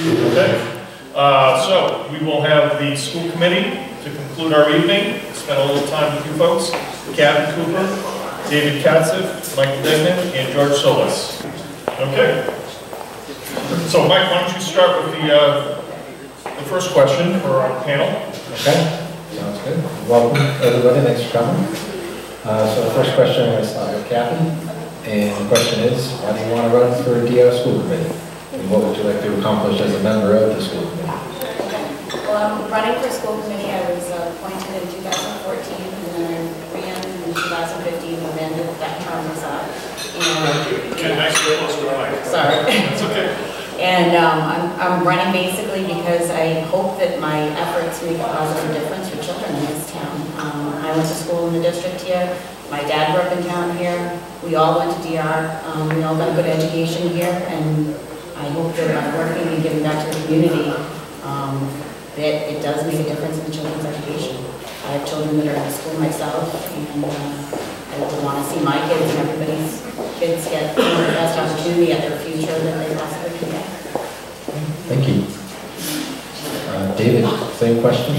Okay. So we will have the school committee to conclude our evening. Spend a little time with you folks. Kevin Cooper, David Katzev, Michael Degnan, and George Solis. Okay. So Mike, why don't you start with the first question for our panel? Okay. Sounds good. Welcome everybody. Thanks for coming. So the first question I'm going to start with Kathy. And the question is, why do you want to run for DR school committee? And what would you like to accomplish as a member of the school committee? Well, I'm running for school committee. I was appointed in 2014, and then I ran in 2015 when that term was up. Sorry. That's okay. And I'm running basically because I hope that my efforts make a positive difference for children in this town. I went to school in the district here. My dad grew up in town here. We all went to DR. We all got a good education here, and I hope that by working and giving back to the community, that it does make a difference in children's education. I have children that are in school myself, and I would want to see my kids and everybody's kids get the best opportunity at their future that they possibly can get. Thank you. David, same question.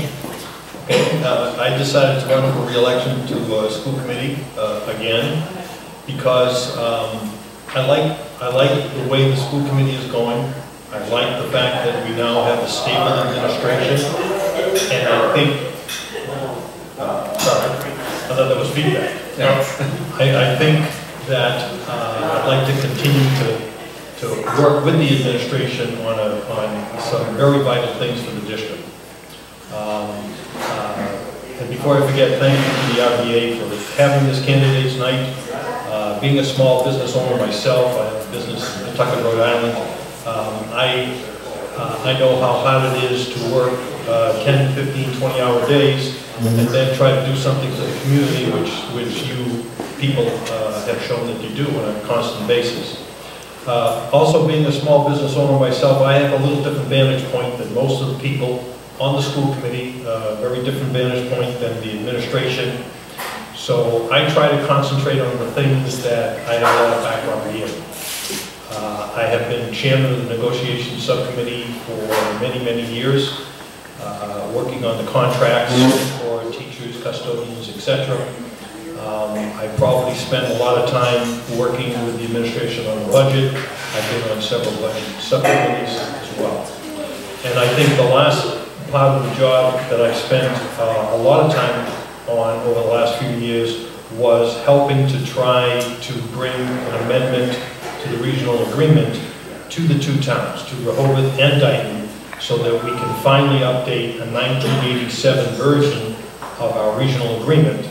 Okay, I decided to run for re-election to school committee again because I like the way the school committee is going. I like the fact that we now have a stable administration, and I think. Sorry, I thought that was feedback. I think that I'd like to continue to work with the administration on some very vital things for the district. And before I forget, thank you to the RBA for having this candidates night. Being a small business owner myself, I have a business in Pawtucket, Rhode Island. I know how hard it is to work 10, 15, 20-hour days and then try to do something for the community, which you people have shown that you do on a constant basis. Also, being a small business owner myself, I have a little different vantage point than most of the people on the school committee, very different vantage point than the administration. So I try to concentrate on the things that I have a lot of background in. I have been chairman of the negotiation subcommittee for many, many years, working on the contracts for teachers, custodians, etc. I probably spent a lot of time working with the administration on the budget. I've been on several budget subcommittees as well. And I think the last part of the job that I've spent a lot of time on over the last few years was helping to try to bring an amendment to the regional agreement to the two towns, to Rehoboth and Dayton, so that we can finally update a 1987 version of our regional agreement.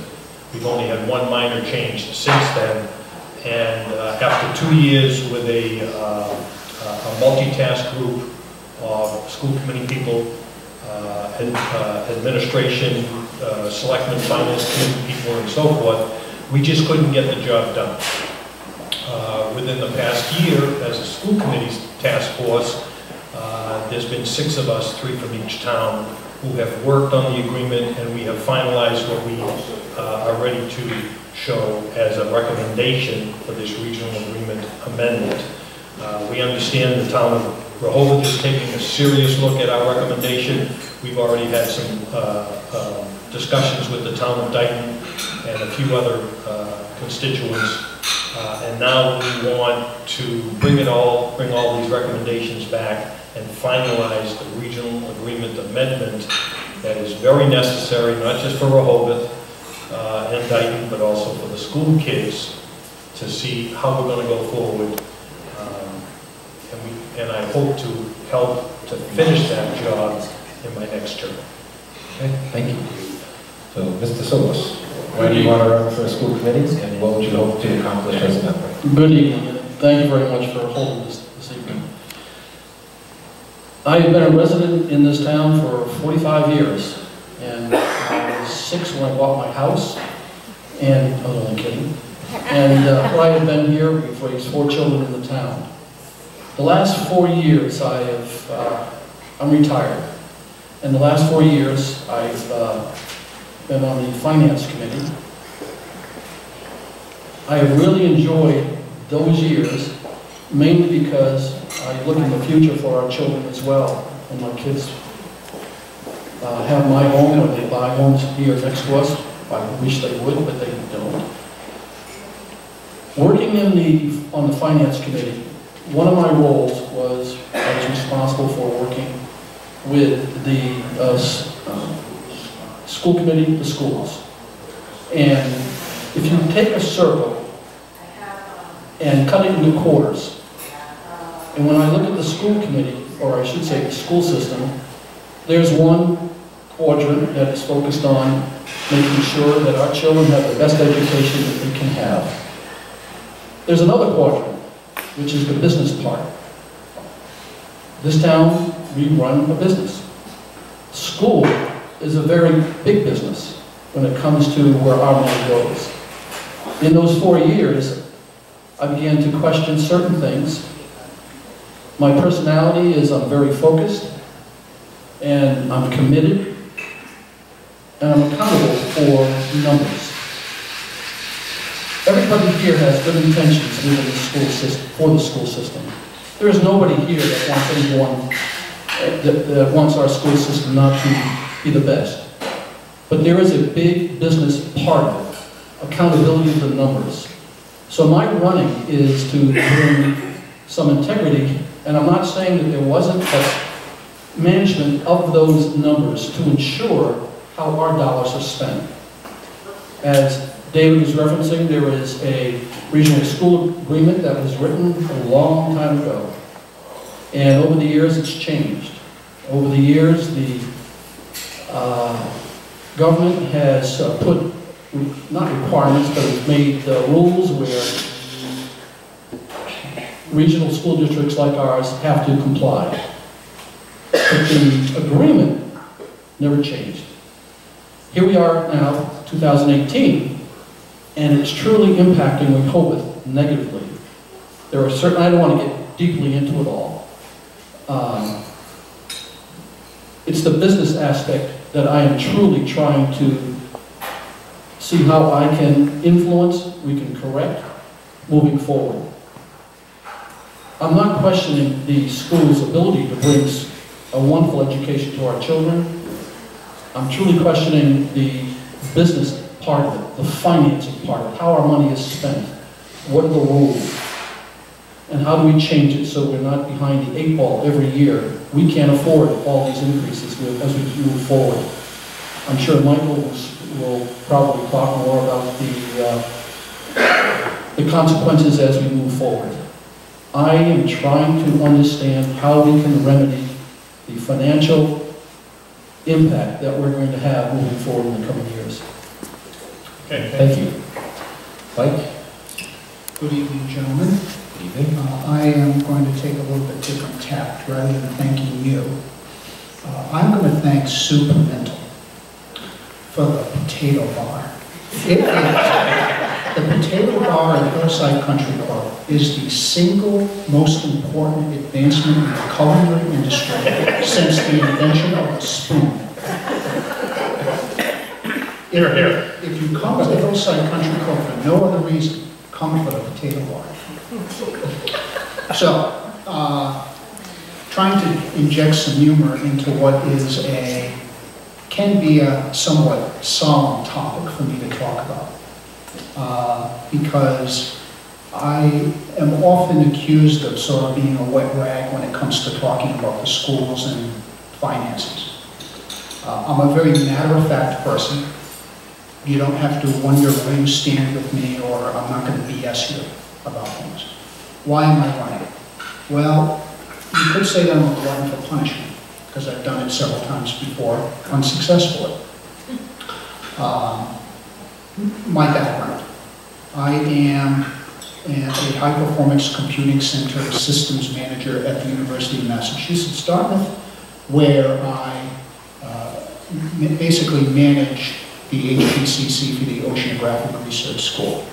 We've only had one minor change since then, and after 2 years with a multitask group of school committee people, administration, selectmen, finance committee people, and so forth, we just couldn't get the job done. Within the past year, as a school committee's task force, there's been 6 of us, 3 from each town, who have worked on the agreement, and we have finalized what we are ready to show as a recommendation for this regional agreement amendment. We understand the town of Rehoboth is taking a serious look at our recommendation. We've already had some discussions with the town of Dayton and a few other constituents. And now we want to bring all these recommendations back and finalize the regional agreement amendment that is very necessary, not just for Rehoboth and Dayton, but also for the school kids to see how we're going to go forward. And I hope to help to finish that job in my next term. Okay, thank you. So, Mr. Solis, why do you want to run for a school committee, and what would you hope to accomplish as a member? Good evening, and thank you very much for holding this evening. I have been a resident in this town for 45 years, and I was 6 when I bought my house, and I was only kidding. And I have been here, we've raised 4 children in the town. The last 4 years I'm retired. In the last 4 years, I've been on the finance committee. I have really enjoyed those years, mainly because I look in the future for our children as well. When my kids have my home, or they buy homes here next to us, I wish they would, but they don't. Working on the finance committee, one of my roles was I was responsible for working with the school committee, the schools. And if you take a circle and cut it into quarters, and when I look at the school committee, or I should say the school system, there's one quadrant that is focused on making sure that our children have the best education that they can have. There's another quadrant, which is the business part. This town, we run a business. School is a very big business when it comes to where our money goes. In those 4 years, I began to question certain things. My personality is I'm very focused, and I'm committed, and I'm accountable for numbers. Everybody here has good intentions within the school system, for the school system. There is nobody here that wants anyone, that wants our school system not to be the best. But there is a big business part of it, accountability of the numbers. So my running is to bring some integrity, and I'm not saying that there wasn't a management of those numbers to ensure how our dollars are spent. As David was referencing, there is a regional school agreement that was written a long time ago. And over the years, it's changed. Over the years, the government has put, not requirements, but it's made rules where regional school districts like ours have to comply. But the agreement never changed. Here we are now, 2018, and it's truly impacting Rehoboth negatively. There are certain, I don't want to get deeply into it all. It's the business aspect that I am truly trying to see how I can influence, we can correct, moving forward. I'm not questioning the school's ability to bring a wonderful education to our children. I'm truly questioning the business part of it, the financing part of it, how our money is spent, what are the rules, and how do we change it so we're not behind the 8 ball every year. We can't afford all these increases as we move forward. I'm sure Michael will probably talk more about the consequences as we move forward. I am trying to understand how we can remedy the financial impact that we're going to have moving forward in the coming years. Okay, Thank you. Mike? Good evening, gentlemen. Good evening. I am going to take a little bit different tact. Rather than thanking you, I'm going to thank Sue Pimentel for the potato bar. The potato bar at Hillside Country Club is the single most important advancement in the culinary industry since the invention of the spoon. If you come to the Hillside Country Club for no other reason, come for the potato bar. So, trying to inject some humor into what is can be a somewhat solemn topic for me to talk about. Because I am often accused of sort of being a wet rag when it comes to talking about the schools and finances. I'm a very matter-of-fact person. You don't have to wonder where you stand with me, or I'm not going to BS you about things. Why am I running? Well, you could say that I'm a glutton for punishment, because I've done it several times before, unsuccessfully. My background. I am a high-performance computing center systems manager at the University of Massachusetts, Dartmouth, where I basically manage the HPCC for the Oceanographic Research School.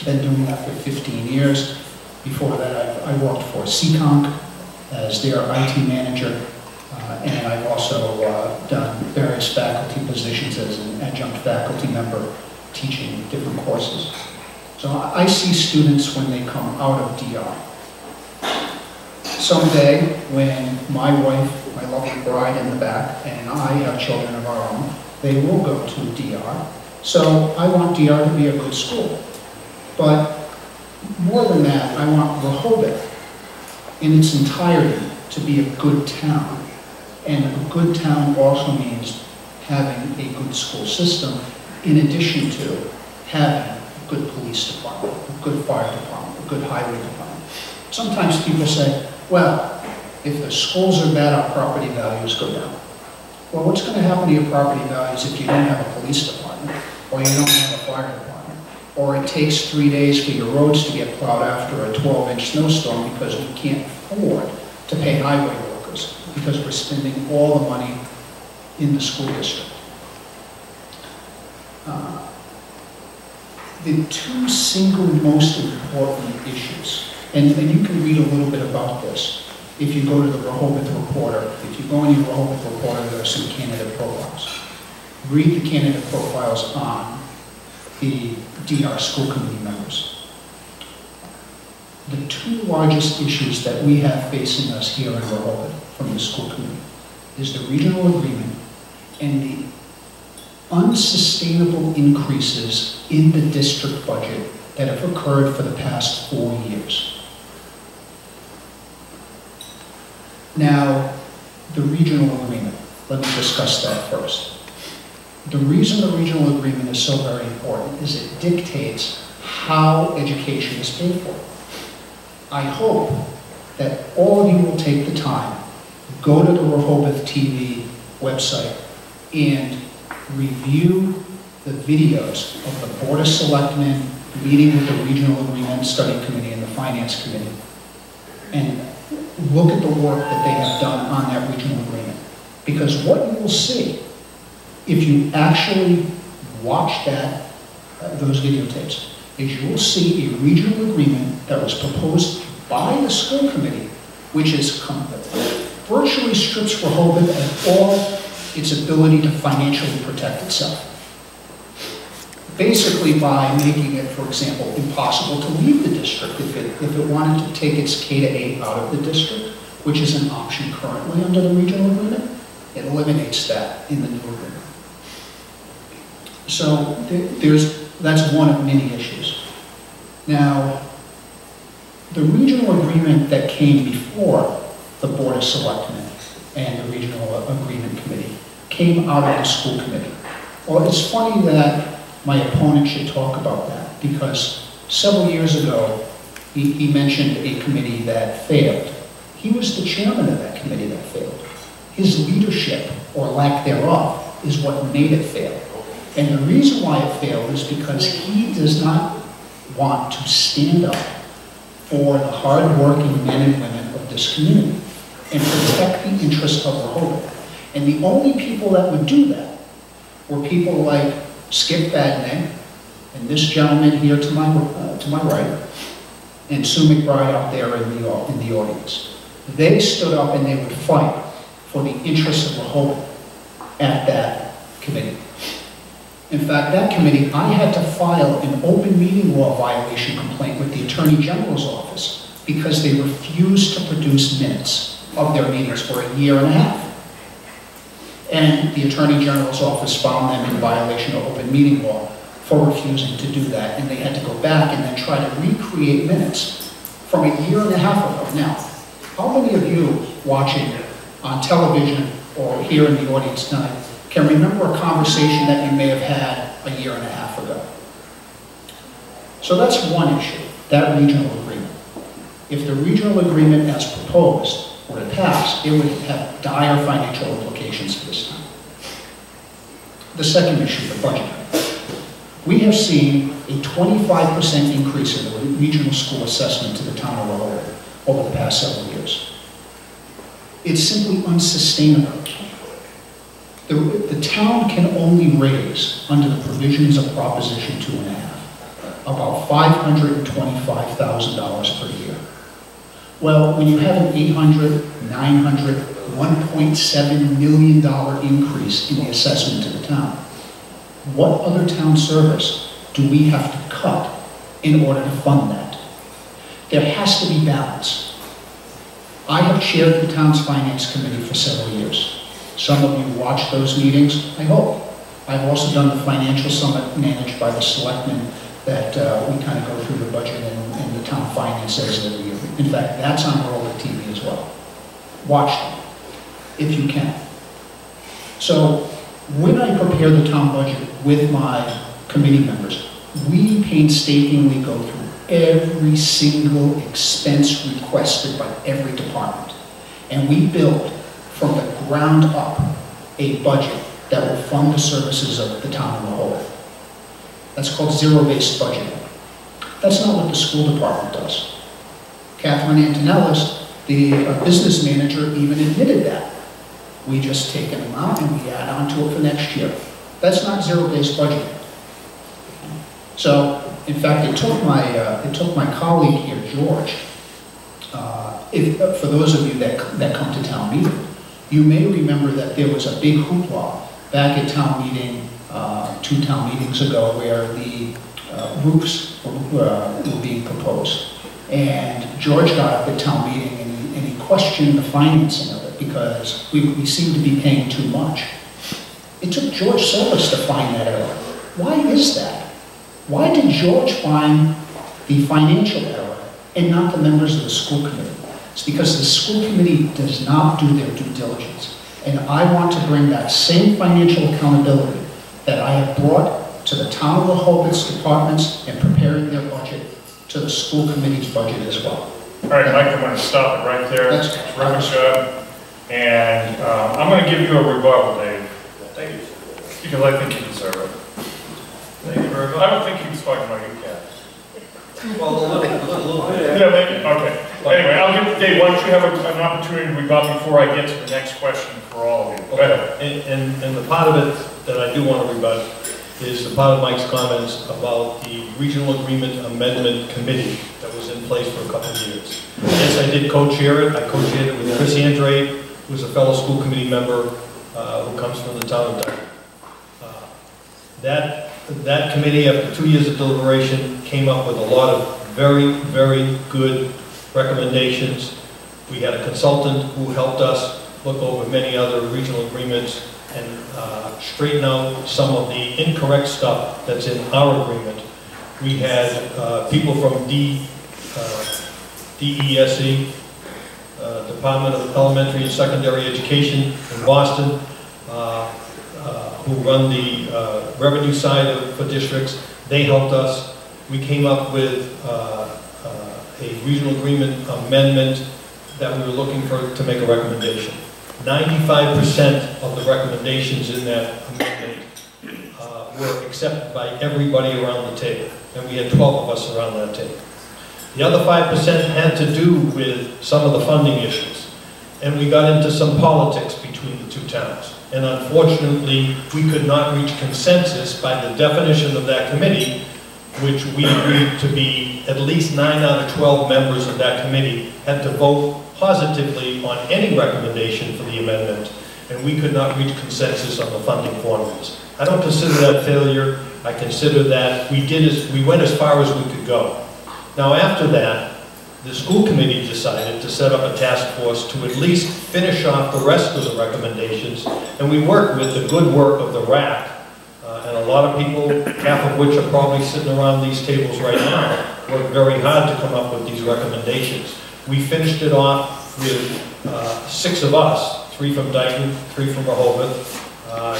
Been doing that for 15 years. Before that, I worked for CCONC as their IT manager, and I've also done various faculty positions as an adjunct faculty member teaching different courses. So I see students when they come out of DR. Someday, when my wife, my lovely bride in the back, and I have children of our own, they will go to DR. So I want DR to be a good school. But more than that, I want Rehoboth in its entirety to be a good town. And a good town also means having a good school system, in addition to having a good police department, a good fire department, a good highway department. Sometimes people say, well, if the schools are bad, our property values go down. Well, what's going to happen to your property values if you don't have a police department, or you don't have a fire department, or it takes 3 days for your roads to get plowed after a 12-inch snowstorm because we can't afford to pay highway workers because we're spending all the money in the school district. The two single most important issues, and you can read a little bit about this if you go to the Rehoboth Reporter. If you go in your Rehoboth Reporter, there are some candidate profiles. Read the candidate profiles on the DR school committee members. The two largest issues that we have facing us here in Rehoboth from the school committee is the regional agreement and the unsustainable increases in the district budget that have occurred for the past 4 years. Now, the regional agreement, let me discuss that first. The reason the regional agreement is so very important is it dictates how education is paid for. I hope that all of you will take the time, go to the Rehoboth TV website, and review the videos of the Board of Selectmen meeting with the Regional Agreement Study Committee and the Finance Committee, and look at the work that they have done on that regional agreement. Because what you will see, if you actually watch those videotapes, is you will see a regional agreement that was proposed by the school committee, which is virtually strips Rehoboth of all its ability to financially protect itself. Basically by making it, for example, impossible to leave the district if it wanted to take its K-8 out of the district, which is an option currently under the regional agreement. It eliminates that in the new agreement. So that's one of many issues. Now, the regional agreement that came before the Board of Selectmen and the Regional Agreement Committee came out of the school committee. Well, it's funny that my opponent should talk about that, because several years ago, he mentioned a committee that failed. He was the chairman of that committee that failed. His leadership, or lack thereof, is what made it fail. And the reason why it failed is because he does not want to stand up for the hard-working men and women of this community and protect the interests of Rehoboth. And the only people that would do that were people like Skip Badney and this gentleman here to my right, and Sue McBride out there in the audience. They stood up and they would fight for the interests of Rehoboth at that committee. In fact, that committee, I had to file an open meeting law violation complaint with the Attorney General's office because they refused to produce minutes of their meetings for a year and a half. And the Attorney General's office found them in violation of open meeting law for refusing to do that, and they had to go back and then try to recreate minutes from a year and a half ago. Now, how many of you watching on television or here in the audience tonight can remember a conversation that you may have had a year and a half ago? So that's one issue, that regional agreement. If the regional agreement as proposed were to pass, it would have dire financial implications for this town. The second issue, the budget. We have seen a 25% increase in the regional school assessment to the town of Rehoboth over the past several years. It's simply unsustainable. The town can only raise, under the provisions of Proposition 2.5, about $525,000 per year. Well, when you have an $800, $900, $1.7 million increase in the assessment to the town, what other town service do we have to cut in order to fund that? There has to be balance. I have chaired the town's finance committee for several years. Some of you watched those meetings, I hope. I've also done the financial summit managed by the selectmen that we kind of go through the budget and the town finances every year. In fact, that's on Rehoboth TV as well. Watch them, if you can. So when I prepare the town budget with my committee members, we painstakingly go through every single expense requested by every department. And we build from the ground up a budget that will fund the services of the town of Rehoboth. That's called zero-based budgeting. That's not what the school department does. Catherine Antonellis, the business manager, even admitted that. We just take an amount and we add on to it for next year. That's not zero-based budgeting. So, in fact, it took my colleague here, George, for those of you that come to town meeting, you may remember that there was a big hoopla back at town meeting, 2 town meetings ago, where the roofs were being proposed. And George got up at town meeting and he questioned the financing of it because we seemed to be paying too much. It took George Solis to find that error. Why is that? Why did George find the financial error and not the members of the school committee? It's because the school committee does not do their due diligence. And I want to bring that same financial accountability that I have brought to the town of Rehoboth's departments in preparing their budget to the school committee's budget as well. All right, Mike, I'm going to stop it right there. That's Terrific job. And I'm going to give you a rebuttal, Dave. Thank you. Because I think you deserve it. Thank you very much. I don't think he was talking about you, Kat. Well, a little bit. Yeah, maybe. Okay. Anyway, I'll give Dave, why don't you have an opportunity to rebut before I get to the next question for all of you. Go ahead. And the part of it that I do want to rebut is the part of Mike's comments about the regional agreement amendment committee that was in place for a couple of years. Yes, I did co-chair it. I co-chaired it with Chris Andrade, who's a fellow school committee member who comes from the town of Dayton. That committee, after 2 years of deliberation, came up with a lot of very, very good recommendations. We had a consultant who helped us look over many other regional agreements and straighten out some of the incorrect stuff that's in our agreement. We had people from DESE, Department of Elementary and Secondary Education in Boston, who run the revenue side for districts. They helped us. We came up with a regional agreement amendment that we were looking for to make a recommendation. 95% of the recommendations in that amendment were accepted by everybody around the table, and we had 12 of us around that table. The other 5% had to do with some of the funding issues, and we got into some politics between the 2 towns. And unfortunately, we could not reach consensus by the definition of that committee, which we agreed to be at least 9 out of 12 members of that committee had to vote positively on any recommendation for the amendment, and we could not reach consensus on the funding formulas. I don't consider that failure. I consider that we went as far as we could go. Now after that, the school committee decided to set up a task force to at least finish off the rest of the recommendations, and we worked with the good work of the RAC, and a lot of people, half of which are probably sitting around these tables right now, worked very hard to come up with these recommendations. We finished it off with 6 of us, 3 from Dayton, 3 from Rehoboth.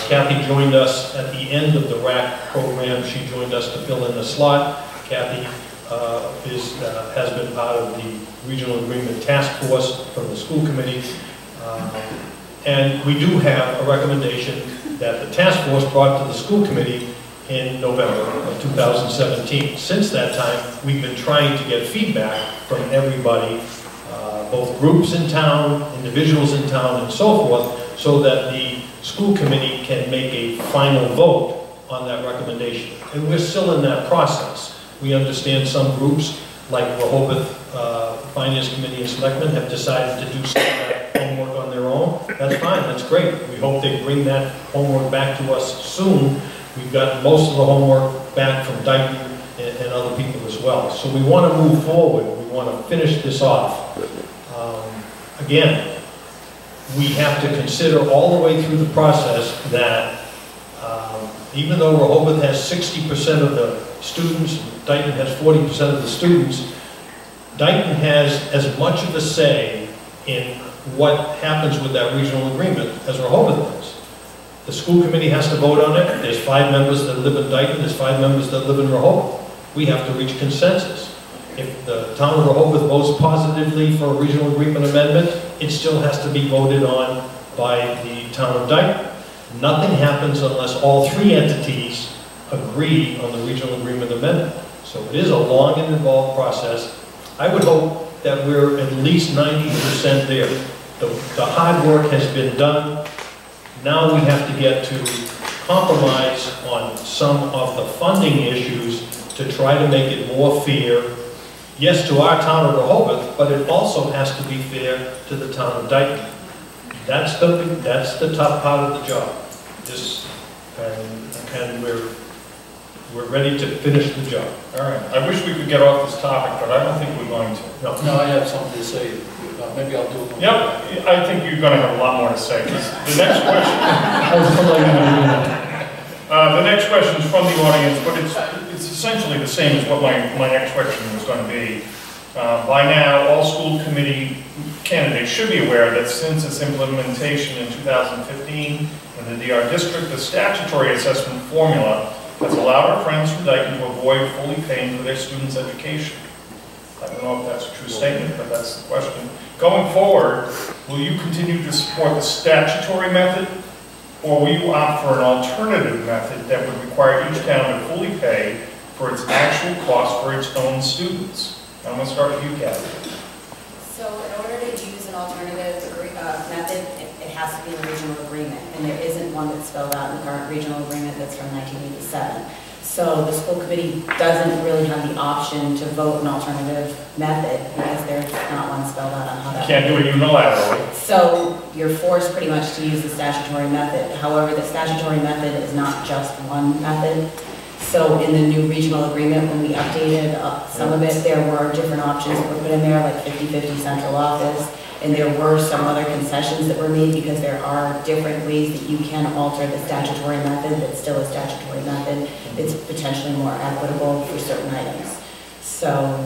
Kathy joined us at the end of the RAC program. She joined us to fill in the slot. Kathy has been part of the Regional Agreement Task Force from the school committee. And we do have a recommendation that the task force brought to the school committee in November of 2017. Since that time, we've been trying to get feedback from everybody, both groups in town, individuals in town, and so forth, so that the school committee can make a final vote on that recommendation. And we're still in that process. We understand some groups, like Rehoboth Finance Committee and Selectmen, have decided to do some of that homework on their own. That's fine, that's great. We hope they bring that homework back to us soon. We've got most of the homework back from Dayton and other people as well. So we want to move forward. We want to finish this off. again, we have to consider all the way through the process that even though Rehoboth has 60% of the students, Dayton has 40% of the students, Dayton has as much of a say in what happens with that regional agreement as Rehoboth does. The school committee has to vote on it. There's 5 members that live in Dayton, there's 5 members that live in Rehoboth. We have to reach consensus. If the town of Rehoboth votes positively for a regional agreement amendment, it still has to be voted on by the town of Dayton. Nothing happens unless all 3 entities agree on the regional agreement amendment. So it is a long and involved process. I would hope that we're at least 90% there. The hard work has been done. Now we have to get to compromise on some of the funding issues to try to make it more fair. Yes, to our town of Rehoboth, but it also has to be fair to the town of Dayton. That's the tough part of the job. And we're ready to finish the job. All right, I wish we could get off this topic, but I don't think we're going to. No, I have something to say. Maybe I'll do it. Yep, I think you're going to have a lot more to say. The next question. The next question is from the audience, but it's essentially the same as what my next question was going to be. By now, all school committee candidates should be aware that since its implementation in 2015 in the DR district, the statutory assessment formula has allowed our friends from Dayton to avoid fully paying for their students' education. I don't know if that's a true statement, but that's the question. Going forward, will you continue to support the statutory method, or will you opt for an alternative method that would require each town to fully pay for its actual cost for its own students? I'm going to start with you, Kathy. So in order to use an alternative method, it has to be a regional agreement, and there isn't one that's spelled out in the current regional agreement that's from 1987. So the school committee doesn't really have the option to vote an alternative method because there's not one spelled out on how that. You can't do it unilaterally. So you're forced pretty much to use the statutory method. However, the statutory method is not just one method. So in the new regional agreement, when we updated some of it, there were different options that were put in there, like 50-50 central office, and there were some other concessions that were made because there are different ways that you can alter the statutory method that's still a statutory method. It's potentially more equitable for certain items. So,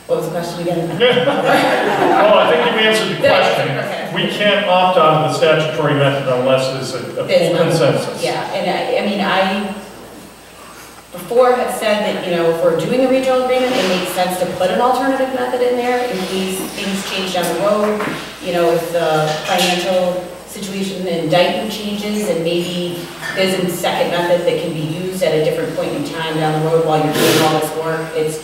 what was the question again? Well, I think you answered the question. Okay. We can't opt out of the statutory method unless there's a full consensus. Yeah, and I mean, I before had said that, you know, if we're doing a regional agreement, it makes sense to put an alternative method in there in case things change down the road. You know, if the financial situation in Dayton changes and maybe there's a second method that can be used at a different point in time down the road while you're doing all this work, it's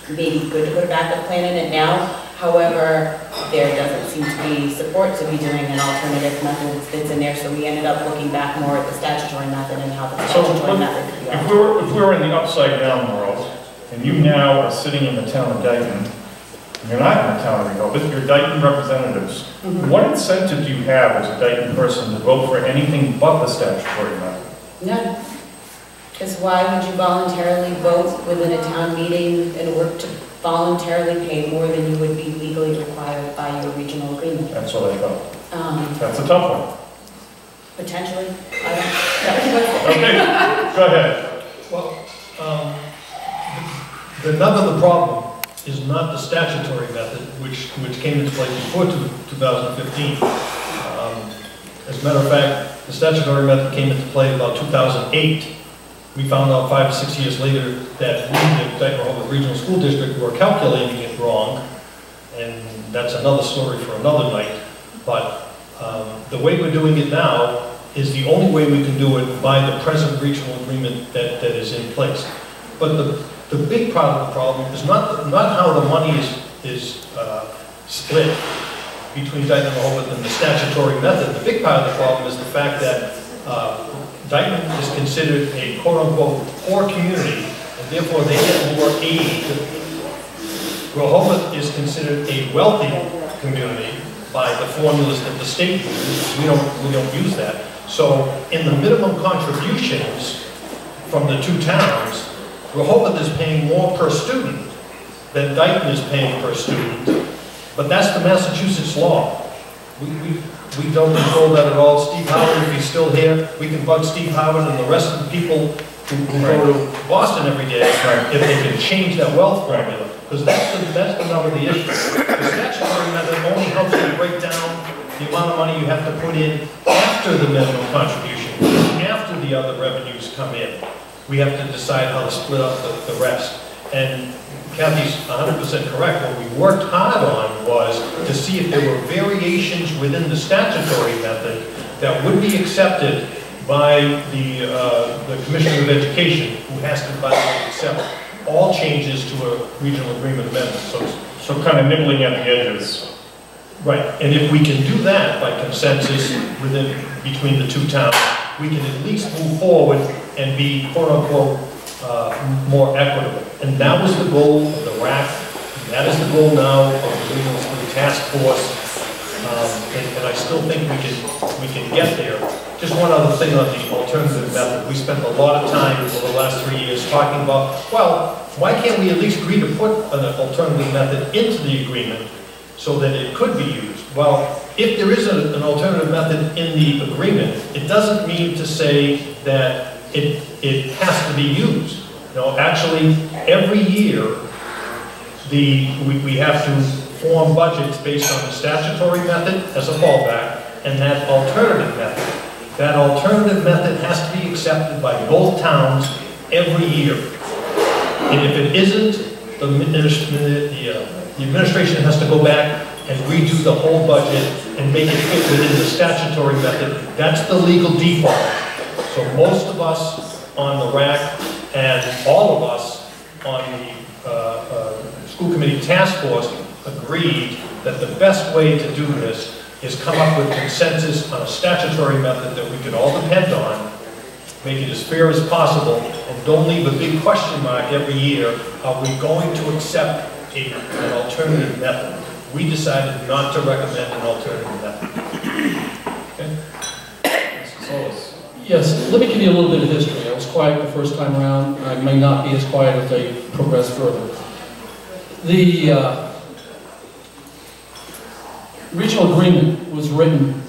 maybe good to put a backup plan in it now. However, there doesn't seem to be support to be doing an alternative method that's in there, so we ended up looking back more at the statutory method and how the statutory method could be altered. If we were in the upside down world, and you now are sitting in the town of Dayton, and you're not in the town of Rehoboth, you're Dayton representatives, what incentive do you have as a Dayton person to vote for anything but the statutory method? None. Because why would you voluntarily vote within a town meeting and work to voluntarily pay more than you would be legally required by your regional agreement? That's what I thought. That's a tough one. Potentially. I don't Okay, go ahead. Well, the nub of the problem is not the statutory method, which came into play before 2015. As a matter of fact, the statutory method came into play about 2008. We found out 5 or 6 years later that we, the Dayton Rehoboth Regional School District, were calculating it wrong, and that's another story for another night. But the way we're doing it now is the only way we can do it by the present regional agreement that is in place. But the big part of the problem is not how the money is split between Dayton and Rehoboth and the statutory method. The big part of the problem is the fact that Dayton is considered a quote-unquote poor community, and therefore they get more aid. Rehoboth is considered a wealthy community by the formulas that the state uses. We don't use that. So in the minimum contributions from the two towns, Rehoboth is paying more per student than Dayton is paying per student. But that's the Massachusetts law. We don't control that at all. Steve Howard, if he's still here, we can bug Steve Howard and the rest of the people who go to Boston every day if they can change that wealth formula. Because that's the nub of the issue. The statutory method only helps you break down the amount of money you have to put in after the minimum contribution, after the other revenues come in. We have to decide how to split up the rest. And Kathy's 100% correct. What we worked hard on was to see if there were variations within the statutory method that would be accepted by the Commissioner of Education, who has to, by the way, accept all changes to a regional agreement amendment. So kind of nibbling at the edges. Right, and if we can do that by consensus between the two towns, we can at least move forward and be quote-unquote more equitable. And that was the goal of the RAC, and that is the goal now of the regional school task force, and I still think we can get there. Just one other thing on the alternative method. We spent a lot of time over the last 3 years talking about, well, why can't we at least agree to put an alternative method into the agreement so that it could be used? Well, if there is an alternative method in the agreement, it doesn't mean to say that it has to be used. No, actually, every year, we have to form budgets based on the statutory method as a fallback, and that alternative method. That alternative method has to be accepted by both towns every year. And if it isn't, the administration has to go back and redo the whole budget and make it fit within the statutory method. That's the legal default. So most of us on the RAC and all of us on the school committee task force agreed that the best way to do this is come up with consensus on a statutory method that we can all depend on, make it as fair as possible, and don't leave a big question mark every year. Are we going to accept an alternative method? We decided not to recommend an alternative method. Okay? Mr. Solis. Yes, let me give you a little bit of history. I was quiet the first time around. I may not be as quiet as I progress further. The regional agreement was written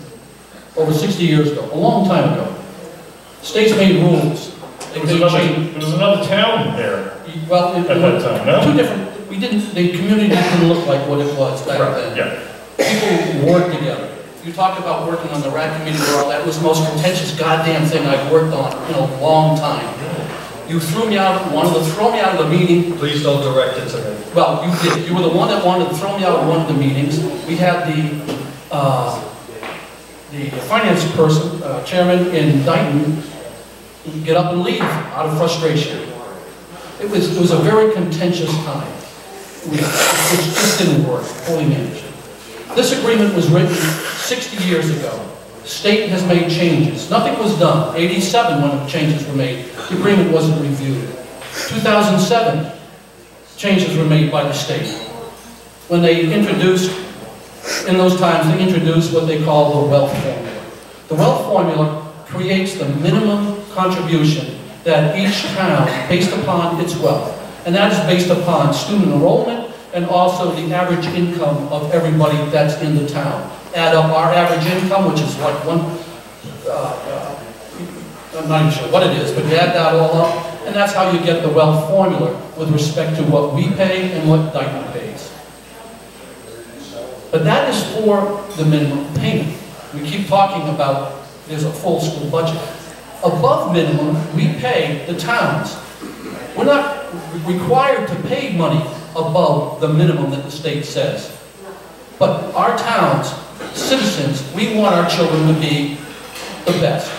over 60 years ago, a long time ago. States made rules. There was another town there. Well, at that time, no? Two different. The community didn't look like what it was back then. Yeah. People worked together. You talk about working on the RAC committee, well, that was the most contentious goddamn thing I've worked on in a long time. You threw me out, wanted to throw me out of the meeting. Please don't direct it to me. Well, you did. You were the one that wanted to throw me out of one of the meetings. We had the finance person, chairman in Dayton, get up and leave out of frustration. It was a very contentious time. It just didn't work, poorly managed. This agreement was written 60 years ago. State has made changes. Nothing was done. 87 when the changes were made. The agreement wasn't reviewed. 2007, changes were made by the state. When they introduced, in those times, they introduced what they call the wealth formula. The wealth formula creates the minimum contribution that each town, based upon its wealth, and that is based upon student enrollment and also the average income of everybody that's in the town. Add up our average income, which is like I'm not even sure what it is, but you add that all up, and that's how you get the wealth formula with respect to what we pay and what Dayton pays. But that is for the minimum payment. We keep talking about there's a full school budget. Above minimum, we pay the towns. We're not required to pay money above the minimum that the state says. But our towns, citizens, we want our children to be the best.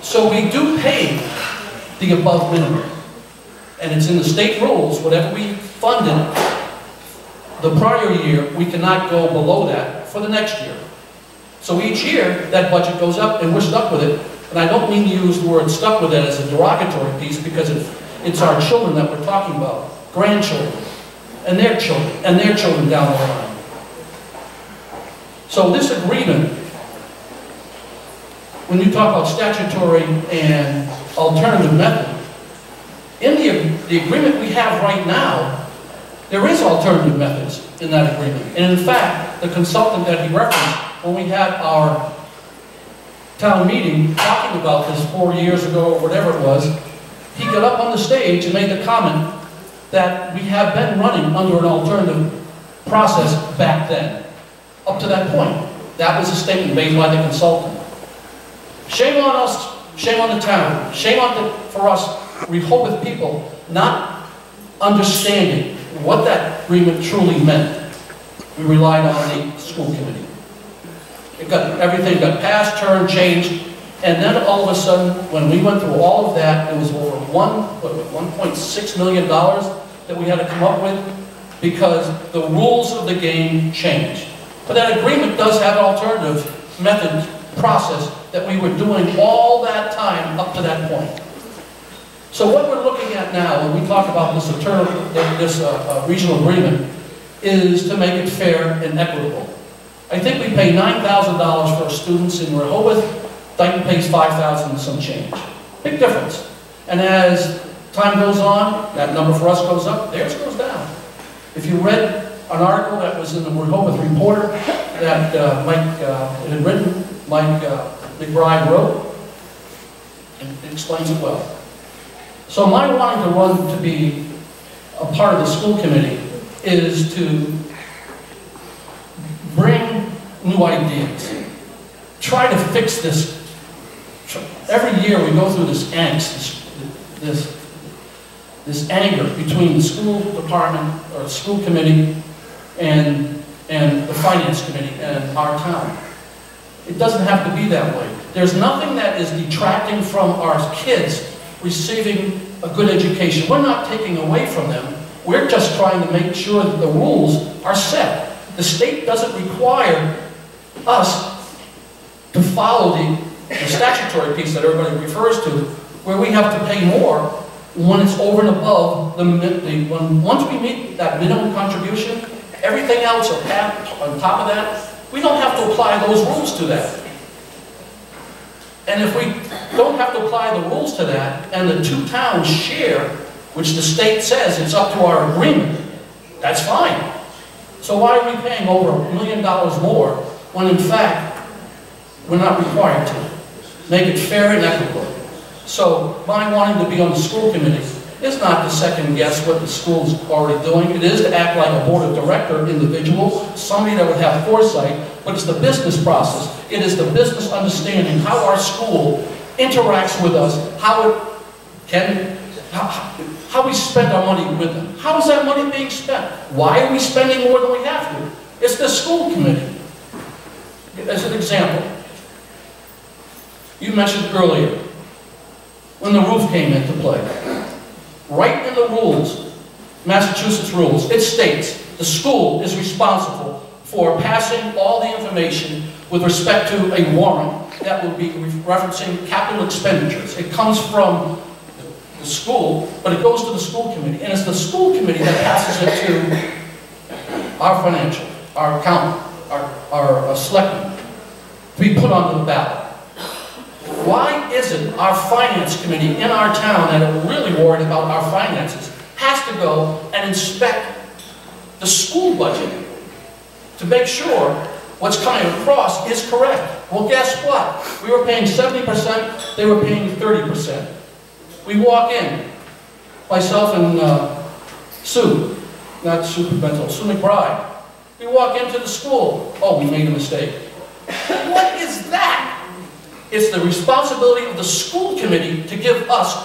So we do pay the above minimum. And it's in the state rules, whatever we funded the prior year, we cannot go below that for the next year. So each year, that budget goes up and we're stuck with it. And I don't mean to use the word stuck with it as a derogatory piece because it's our children that we're talking about, grandchildren, and their children down the line. So this agreement, when you talk about statutory and alternative method, in the agreement we have right now, there is alternative methods in that agreement. And in fact, fact, the consultant that he referenced, when we had our town meeting talking about this 4 years ago or whatever it was, he got up on the stage and made the comment that we have been running under an alternative process back then. Up to that point, that was a statement made by the consultant. Shame on us, shame on the town, shame for us Rehoboth people not understanding what that agreement truly meant. We relied on the school committee. Everything got passed, turned, changed, and then all of a sudden, when we went through all of that, it was over $1.6 million that we had to come up with because the rules of the game changed. But that agreement does have an alternative method process that we were doing all that time up to that point. So what we're looking at now, when we talk about this regional agreement, is to make it fair and equitable. I think we pay $9,000 for our students in Rehoboth. Dayton pays $5,000 and some change. Big difference. And as time goes on, that number for us goes up, theirs goes down. If you read an article that was in the Rehoboth Reporter that Mike McBride wrote, it explains it well. So my wanting to run to be a part of the school committee is to bring new ideas. Try to fix this. Every year we go through this angst, this anger between the school department or the school committee and the finance committee and our town. It doesn't have to be that way. There's nothing that is detracting from our kids receiving a good education. We're not taking away from them. We're just trying to make sure that the rules are set. The state doesn't require us to follow the statutory piece that everybody refers to, where we have to pay more when it's over and above once we meet that minimum contribution, everything else on top of that, we don't have to apply those rules to that. And if we don't have to apply the rules to that, and the two towns share, which the state says it's up to our agreement, that's fine. So why are we paying over $1 million more when in fact we're not required to? Make it fair and equitable. So my wanting to be on the school committee is not to second guess what the school's already doing. It is to act like a board of director individual, somebody that would have foresight, but it's the business process. It is the business understanding how our school interacts with us, how we spend our money with them. How is that money being spent? Why are we spending more than we have to? It's the school committee. As an example, you mentioned earlier, when the roof came into play. Right in the rules, Massachusetts rules, it states the school is responsible for passing all the information with respect to a warrant that will be referencing capital expenditures. It comes from the school, but it goes to the school committee. And it's the school committee that passes it to our financial, our accountant, our selectmen, to be put onto the ballot. Why isn't our finance committee in our town that are really worried about our finances has to go and inspect the school budget to make sure what's coming across is correct? Well, guess what? We were paying 70%, they were paying 30%. We walk in, myself and Sue McBride. We walk into the school. Oh, we made a mistake. What is that? It's the responsibility of the school committee to give us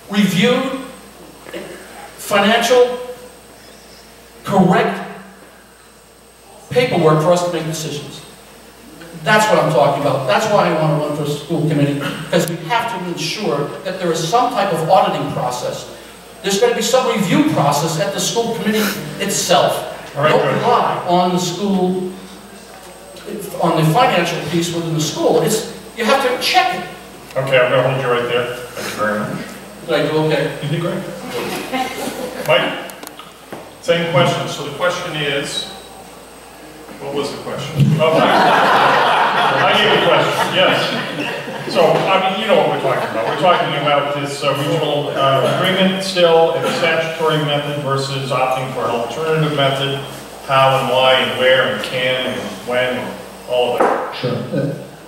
reviewed, financial, correct paperwork for us to make decisions. That's what I'm talking about. That's why I want to run for the school committee, because we have to ensure that there is some type of auditing process. There's going to be some review process at the school committee itself. Don't rely on the school, on the financial piece within the school. You have to check it. Okay, I'm going to hold you right there. Thank you very much. Did I do okay? You did great. Mike, same question. So the question is, what was the question? Oh, I gave the question, yes. So, I mean, you know what we're talking about. We're talking about this regional agreement still, and the statutory method versus opting for an alternative method. how and why and where and can and when and all of that. Sure.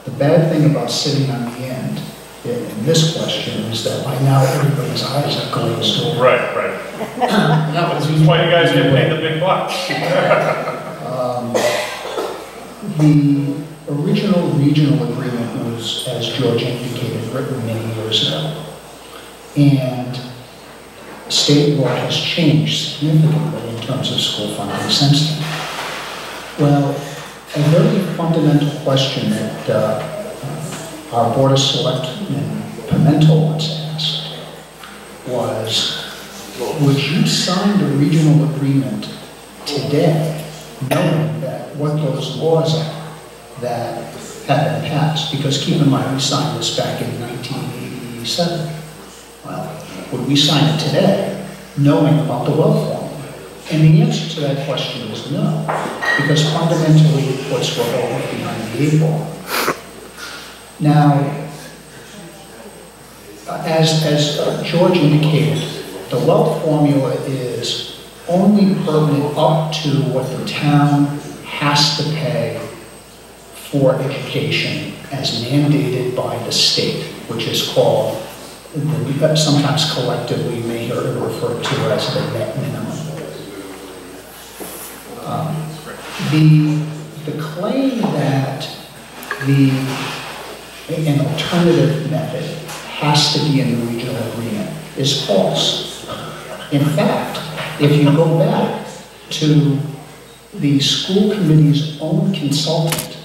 The bad thing about sitting on the end in this question is that by now everybody's eyes are glazed over. Right, right. That's why you guys get paid the big bucks. The original regional agreement was, as George indicated, written many years ago. And state law has changed significantly in terms of school funding since then. Well, a very fundamental question that our Board of Selectmen Pimento once asked was, would you sign the regional agreement today, knowing that what those laws are that have been passed? Because keep in mind, we signed this back in 1987. Well, would we sign it today, knowing about the wealth formula? And the answer to that question is no, because fundamentally it puts Rehoboth behind the eight ball. Now, as George indicated, the wealth formula is only permanent up to what the town has to pay for education as mandated by the state, which is called, sometimes collectively you may hear it referred to as the net minimum. The claim that an alternative method has to be in the regional agreement is false. In fact, if you go back to the school committee's own consultant,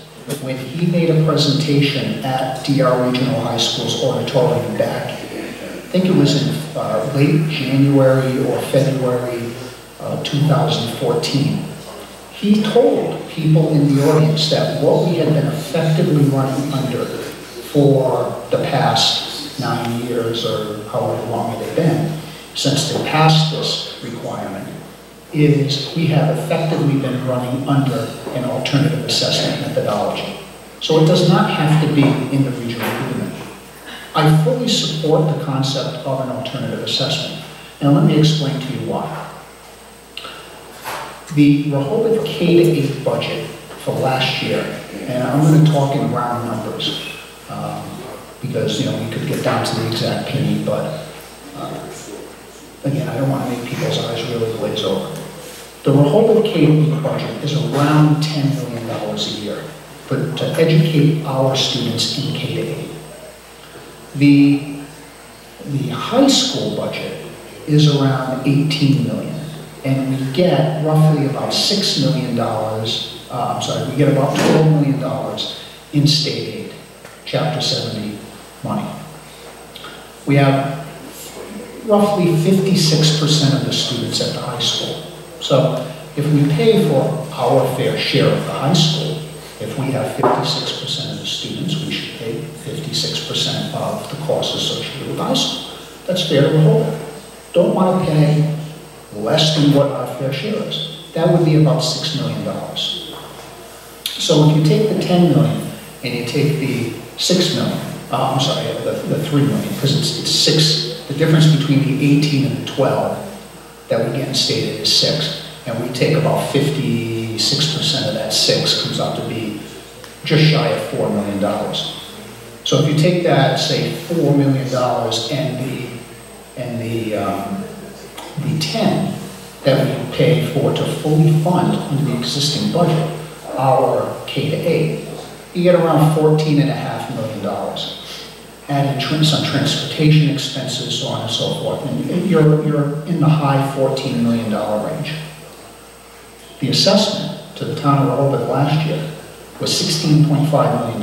when he made a presentation at DR Regional High School's auditorium back, I think it was in late January or February 2014, he told people in the audience that what we had been effectively running under for the past 9 years or however long it had been since they passed this requirement is we have effectively been running under an alternative assessment methodology. So it does not have to be in the regional agreement. I fully support the concept of an alternative assessment. And let me explain to you why. The Rehoboth K-8 budget for last year, and I'm going to talk in round numbers because we could get down to the exact penny, but again, I don't want to make people's eyes really glaze over. The Rehoboth K-8 budget is around $10 million a year to educate our students in K-8. The high school budget is around $18 million. And we get roughly about $6 million, we get about $12 million in state aid, Chapter 70 money. We have roughly 56% of the students at the high school. So if we pay for our fair share of the high school, if we have 56% of the students, we should pay 56% of the costs associated with high school. That's fair to Rehoboth. Don't want to pay less than what our fair share is. That would be about $6 million. So if you take the $10 million and you take the $6 million, the $3 million, because it's 6, the difference between the 18 and the 12 that we get in state aid is 6, and we take about 56% of that 6 comes out to be just shy of $4 million. So if you take that, say $4 million and the 10 that we pay for to fully fund under the existing budget, our K-8, you get around $14.5 million. Adding some transportation expenses, so on and so forth, and you're in the high $14 million range. The assessment to the town of Rehoboth last year was $16.5 million.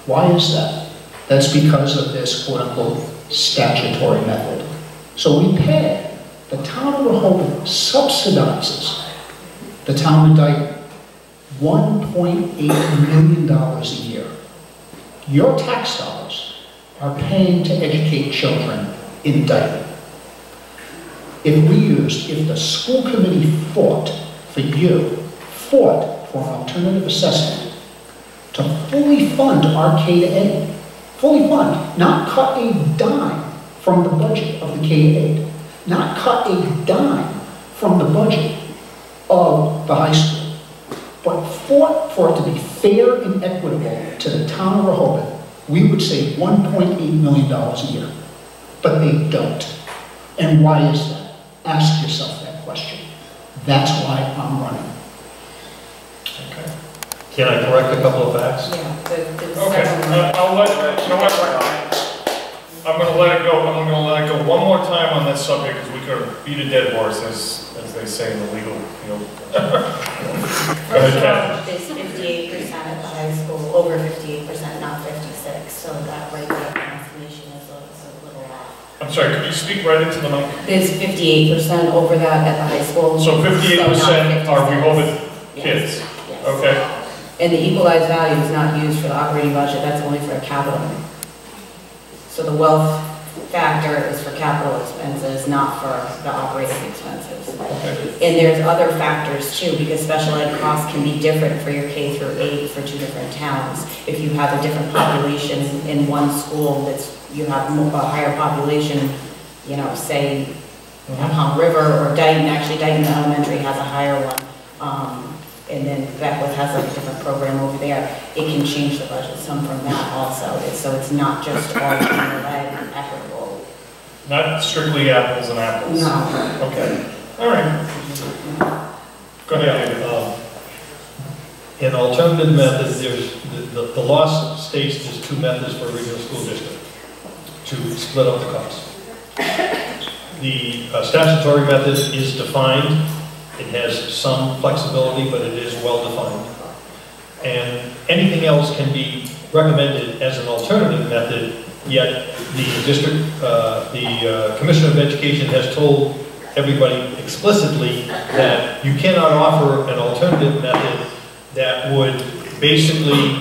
Why is that? That's because of this quote-unquote statutory method. So we pay, the town of Rehoboth subsidizes the town of Dayton $1.8 million a year. Your tax dollars are paying to educate children in Dayton. If the school committee fought for an alternative assessment to fully fund our K-8, fully fund, not cut a dime from the budget of the K-8, not cut a dime from the budget of the high school, but fought for it to be fair and equitable to the town of Rehoboth, we would save $1.8 million a year. But they don't. And why is that? Ask yourself that question. That's why I'm running. Okay. Can I correct a couple of facts? Yeah, the Okay, second I'll let, you know what, I'm gonna let it go, I'm gonna let it go one more time on that subject, because we could beat a dead horse, as they say in the legal field. Go ahead, Kathy. It's 58% at the high school, over 58%, not 56, so that right there, the estimation is a little off. I'm sorry, could you speak right into the mic? There's 58% over that at the high school. So 58% are Rehoboth Yes, kids? yes. Okay, And the equalized value is not used for the operating budget, that's only for capital. So the wealth factor is for capital expenses, not for the operating expenses. okay. And there's other factors too, because special ed costs can be different for your K through 8 for two different towns. If you have a different population in one school you have a higher population, you know, say Palm River or Dayton, actually Dayton Elementary has a higher one. And then Beckwith has a different program over there. It can change the budget some from that also. So it's not just all general-ed and equitable. Not strictly apples and apples? No. Okay, all right. Go ahead, David. An alternative method, the law states there's two methods for a regional school district to split up the cost. The statutory method is defined. It has some flexibility, but it is well defined. And anything else can be recommended as an alternative method, yet the Commissioner of Education has told everybody explicitly that you cannot offer an alternative method that would basically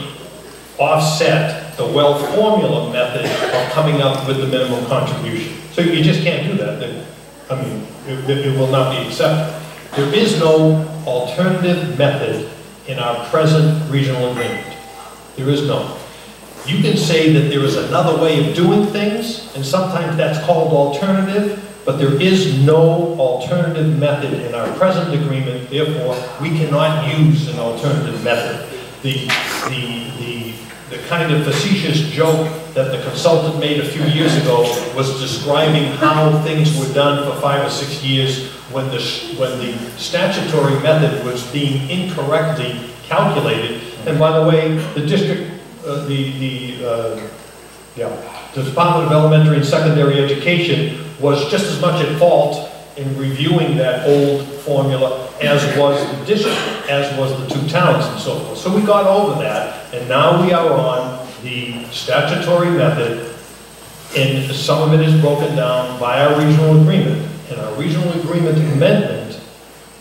offset the wealth formula method of coming up with the minimum contribution. So you just can't do that. I mean, it will not be accepted. There is no alternative method in our present regional agreement. There is no. You can say that there is another way of doing things, and sometimes that's called alternative, but there is no alternative method in our present agreement, therefore we cannot use an alternative method. The kind of facetious joke that the consultant made a few years ago was describing how things were done for 5 or 6 years when the statutory method was being incorrectly calculated. And by the way, the district, the Department of Elementary and Secondary Education was just as much at fault in reviewing that old formula as was the district, as was the two towns and so forth. So we got over that, and now we are on the statutory method, and some of it is broken down by our regional agreement. In our regional agreement amendment,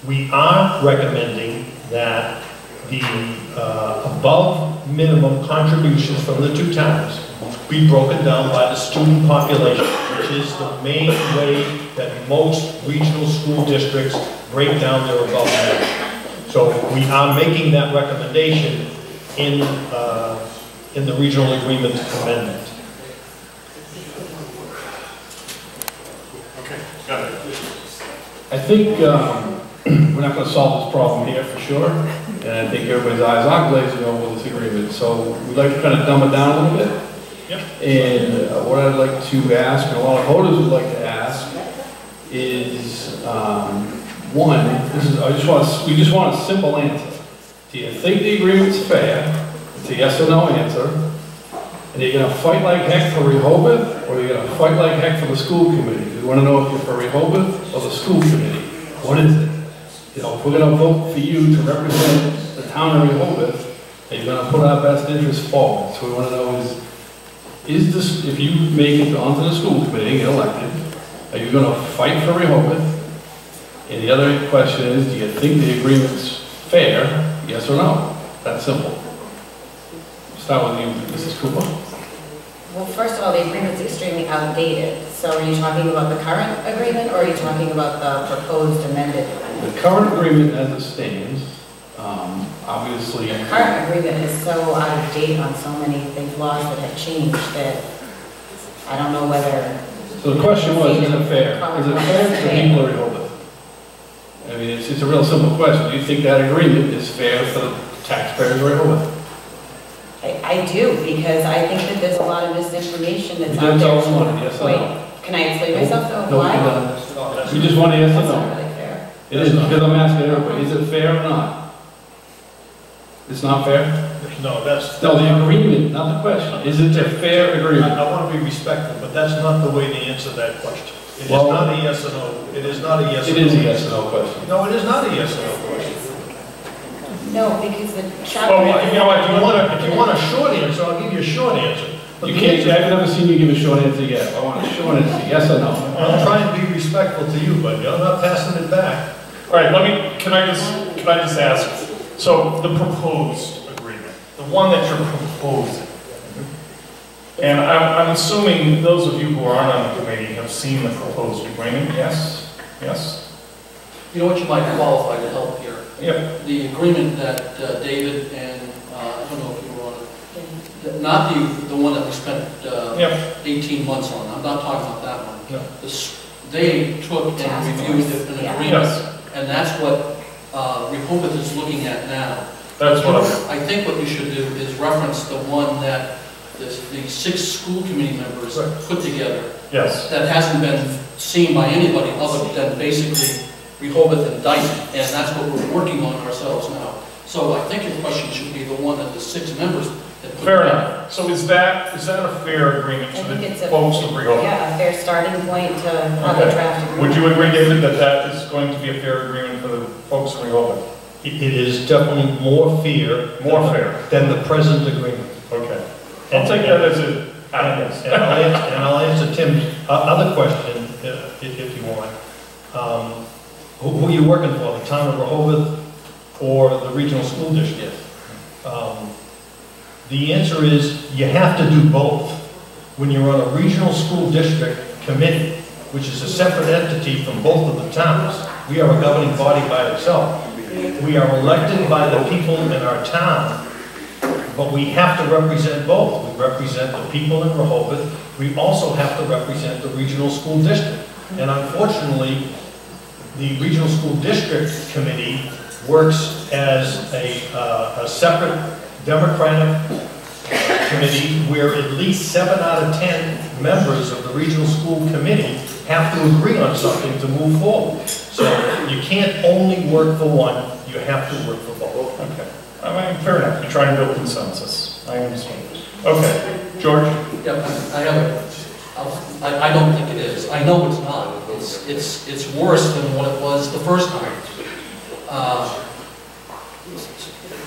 we are recommending that the above minimum contributions from the two towns be broken down by the student population, which is the main way that most regional school districts break down their above minimum. So we are making that recommendation in the regional agreement amendment. Okay, got it. I think we're not going to solve this problem here for sure, and I think everybody's eyes are glazing over this agreement. So we'd like to kind of dumb it down a little bit. Yep. And what I'd like to ask, and a lot of voters would like to ask, is one. We just want a simple answer. Do you think the agreement's fair? It's a yes or no answer. And are you going to fight like heck for Rehoboth, or are you going to fight like heck for the school committee? We want to know if you're for Rehoboth or the school committee. What is it? You know, if we're going to vote for you to represent the town of Rehoboth, are you going to put our best interests forward? So we want to know is this, if you make it onto the school committee and get elected, are you going to fight for Rehoboth? And the other question is, do you think the agreement's fair? Yes or no? That's simple. Start with you, Mrs. Cooper. Well, first of all, the agreement's extremely outdated. So are you talking about the current agreement, or are you talking about the proposed amended agreement? The current agreement as it stands, obviously... The current agreement is so out of date on so many things, laws that have changed, that I don't know whether... So the question was, is it fair? Is it fair to the people of Rehoboth? I mean, it's a real simple question. Do you think that agreement is fair for the taxpayers right over? I do, because I think that there's a lot of misinformation that's You out didn't tell us there. one, yes or no? Wait, can I explain myself though? No, Why? we just want a yes or That's not no. really fair. It is, because I'm asking everybody, is it fair or not? It's not fair? No, that's. No, the agreement, not the question. Is it a fair agreement? I want to be respectful, but that's not the way to answer that question. It is Well- not a yes or no. It is not a yes or no. It is a yes or no question. No, it is not a yes or no question. No, because the chapter. Well, you know what, if you want a short answer, I'll give you a short answer. But You the can't, answer- I've never seen you give a short answer yet. I want a short answer, yes or no? I'm trying to be respectful to you, buddy. I'm not passing it back. All right, can I just ask, so the proposed agreement, the one that you're proposing, and I'm assuming those of you who aren't on the committee have seen the proposed agreement, yes? Yes? You know what, you might qualify to help here. Yep. The agreement that David and, I don't know if you were on it, not the one that we spent Yep. 18 months on, I'm not talking about that one. No. They took Task and reviewed force, an yeah. agreement, Yes, and that's what Rehoboth is looking at now. that's what I think what you should do is reference the one that the 6 school committee members put together yes. that hasn't been seen by anybody other than basically Rehoboth and Dayton, and that's what we're working on ourselves now. So I think your question should be the one that the 6 members had put Fair together. enough. So is that a fair agreement I to think the it's a, folks of Rehoboth? yeah, a fair starting point to have a Okay. draft agreement. Would you agree, David, that that is going to be a fair agreement for the folks of Rehoboth? It is definitely more fair. More fair. Than the present agreement. Okay. I'll take that as a, yes. And I'll answer Tim's other question, if you want. Who are you working for, the town of Rehoboth or the regional school district? The answer is you have to do both. When you're on a regional school district committee, which is a separate entity from both of the towns, we are a governing body by itself. We are elected by the people in our town, but we have to represent both. We represent the people in Rehoboth. We also have to represent the regional school district. And unfortunately, the regional school district committee works as a separate democratic committee where at least 7 out of 10 members of the regional school committee have to agree on something to move forward. So you can't only work for one, you have to work for both. Okay. I mean, fair enough. You're trying to build consensus. I understand. Okay. George? Yeah, I don't think it is. I know it's not. It's worse than what it was the first time.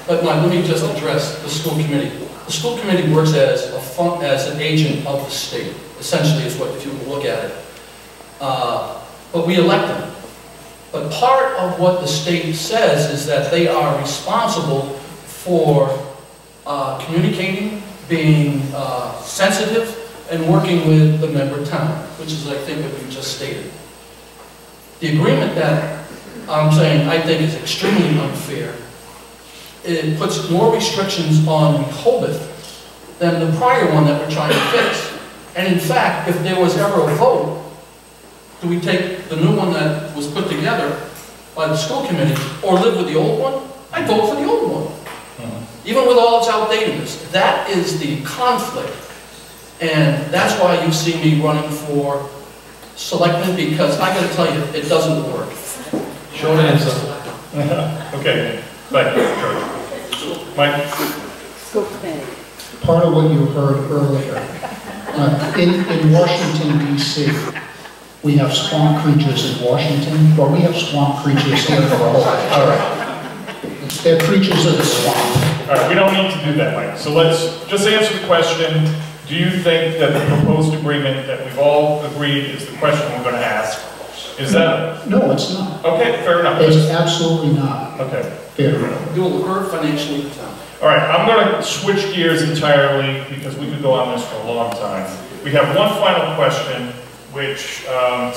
But let me just address the school committee. The school committee works as an agent of the state, essentially is what, if you look at it. But we elect them. But part of what the state says is that they are responsible for communicating, being sensitive, and working with the member town, which is, I think, what you just stated. The agreement that I'm saying I think is extremely unfair. It puts more restrictions on Rehoboth than the prior one that we're trying to fix. And in fact, if there was ever a vote, do we take the new one that was put together by the school committee or live with the old one? I'd vote for the old one. Even with all its outdatedness. That is the conflict. And that's why you see me running for selectman, because I gotta tell you, it doesn't work. Short answer. Okay. Thank you, George. Mike? School committee. Part of what you heard earlier, in Washington, D.C., we have swamp creatures in Washington, well, we have swamp creatures here in Rehoboth. All right. They're creatures of the swamp. All right, we don't need to do that, Mike. So let's just answer the question. Do you think that the proposed agreement that we've all agreed is the question we're going to ask? Is that... No, it's not. Okay, fair enough. It's absolutely not Okay. fair enough. It will hurt financially the town. All right, I'm going to switch gears entirely because we could go on this for a long time. We have one final question, which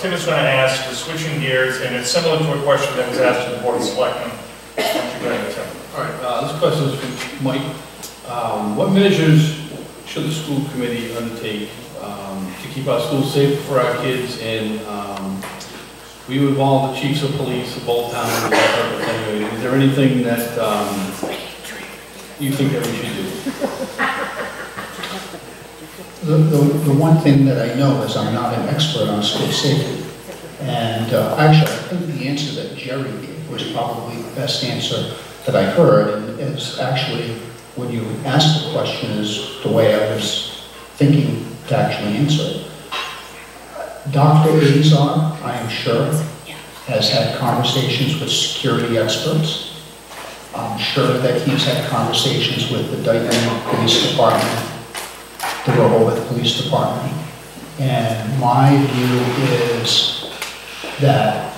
Tim is going to ask. We're switching gears, and it's similar to a question that was asked to the Board of Selectmen. Why don't you go ahead, Tim? All right, this question is for Mike. What measures should the school committee undertake to keep our schools safe for our kids? And we would involve the chiefs of police of both towns, that type of thing. Is there anything that you think that we should do? The one thing that I know is I'm not an expert on school safety. And actually, I think the answer that Jerry gave was probably the best answer that I heard. And it's actually, when you asked the question, is the way I was thinking to actually answer it. Dr. Azar, I am sure, has had conversations with security experts. I'm sure that he's had conversations with the Dayton Police Department, the Rehoboth Police Department. And my view is that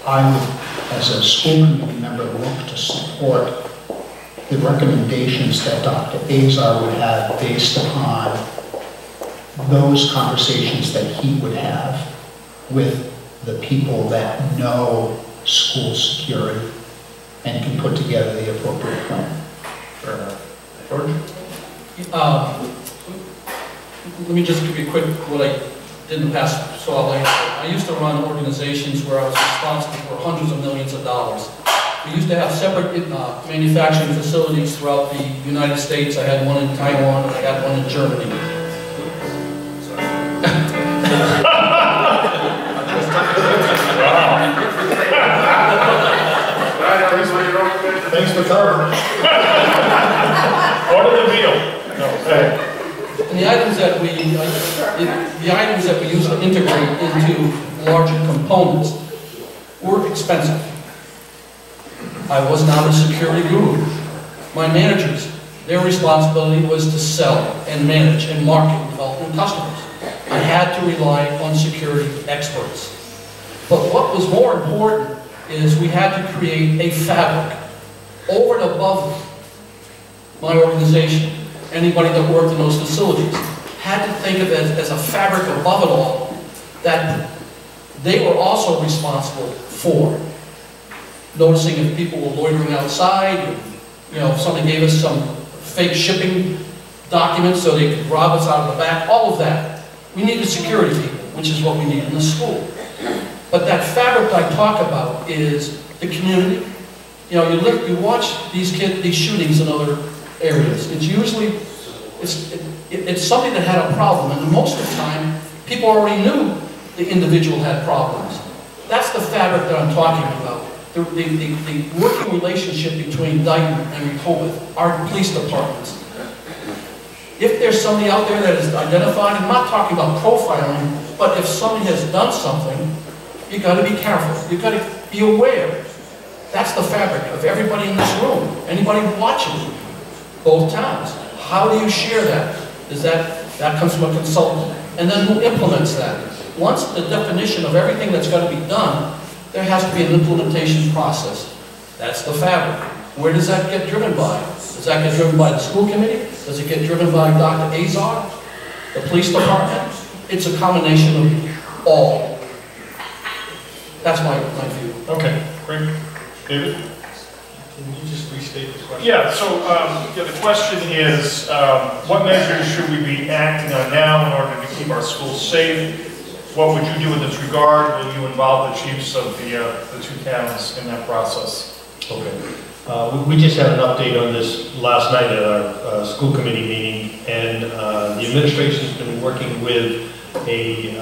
I would, as a school committee member, look to support the recommendations that Dr. Azar would have based upon those conversations that he would have with the people that know school security and can put together the appropriate plan. Fair enough. George? Let me just give you a quick, what I did in the past, so I'll answer. I used to run organizations where I was responsible for hundreds of millions of dollars. We used to have separate manufacturing facilities throughout the United States. I had one in Taiwan and I had one in Germany. Thanks for covering. Order the meal. No, hey. And the items that we used to integrate into larger components were expensive. I was not a security guru. My managers, their responsibility was to sell and manage and market and develop new customers. I had to rely on security experts. But what was more important is we had to create a fabric over and above my organization. Anybody that worked in those facilities had to think of it as a fabric above it all that they were also responsible for. Noticing if people were loitering outside, if somebody gave us some fake shipping documents so they could rob us out of the back, all of that. We needed security people, which is what we need in the school. But that fabric I talk about is the community. You watch these shootings in other areas. It's usually, it's something that had a problem, and most of the time, people already knew the individual had problems. That's the fabric that I'm talking about. The working relationship between Dayton and Rehoboth, our police departments. If there's somebody out there that is identified, I'm not talking about profiling, but if somebody has done something, you got to be careful. You got to be aware. That's the fabric of everybody in this room. Anybody watching, both towns. How do you share that? That comes from a consultant. And then who implements that? Once the definition of everything that's got to be done, there has to be an implementation process. That's the fabric. Where does that get driven by? Does that get driven by the school committee? Does it get driven by Dr. Azar? The police department? It's a combination of all. That's my view. Okay, great. David? Can you just restate the question? Yeah, so the question is, what measures should we be acting on now in order to keep our schools safe? What would you do in this regard? Will you involve the chiefs of the two towns in that process? Okay. We just had an update on this last night at our school committee meeting, and the administration has been working with a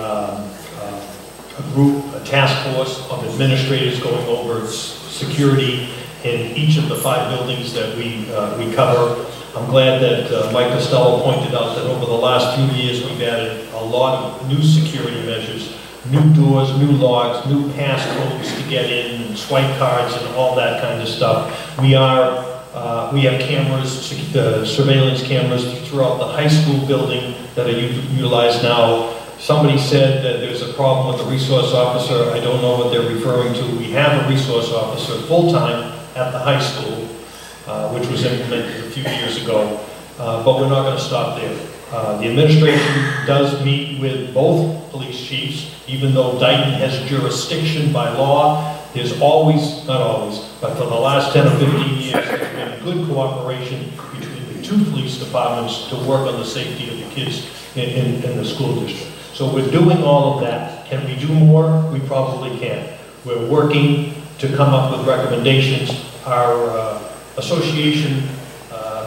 group, a task force of administrators going over security in each of the 5 buildings that we cover. I'm glad that Mike Costello pointed out that over the last few years we've added a lot of new security measures, new doors, new locks, new passcodes to get in, swipe cards and all that kind of stuff. We have cameras, surveillance cameras throughout the high school building that are utilized now. Somebody said that there's a problem with the resource officer. I don't know what they're referring to. We have a resource officer full-time at the high school, which was implemented a few years ago, but we're not going to stop there. The administration does meet with both police chiefs, even though Dayton has jurisdiction by law. There's always, not always, but for the last 10 or 15 years, there's been good cooperation between the 2 police departments to work on the safety of the kids in the school district. So we're doing all of that. Can we do more? We probably can. We're working to come up with recommendations. Our association,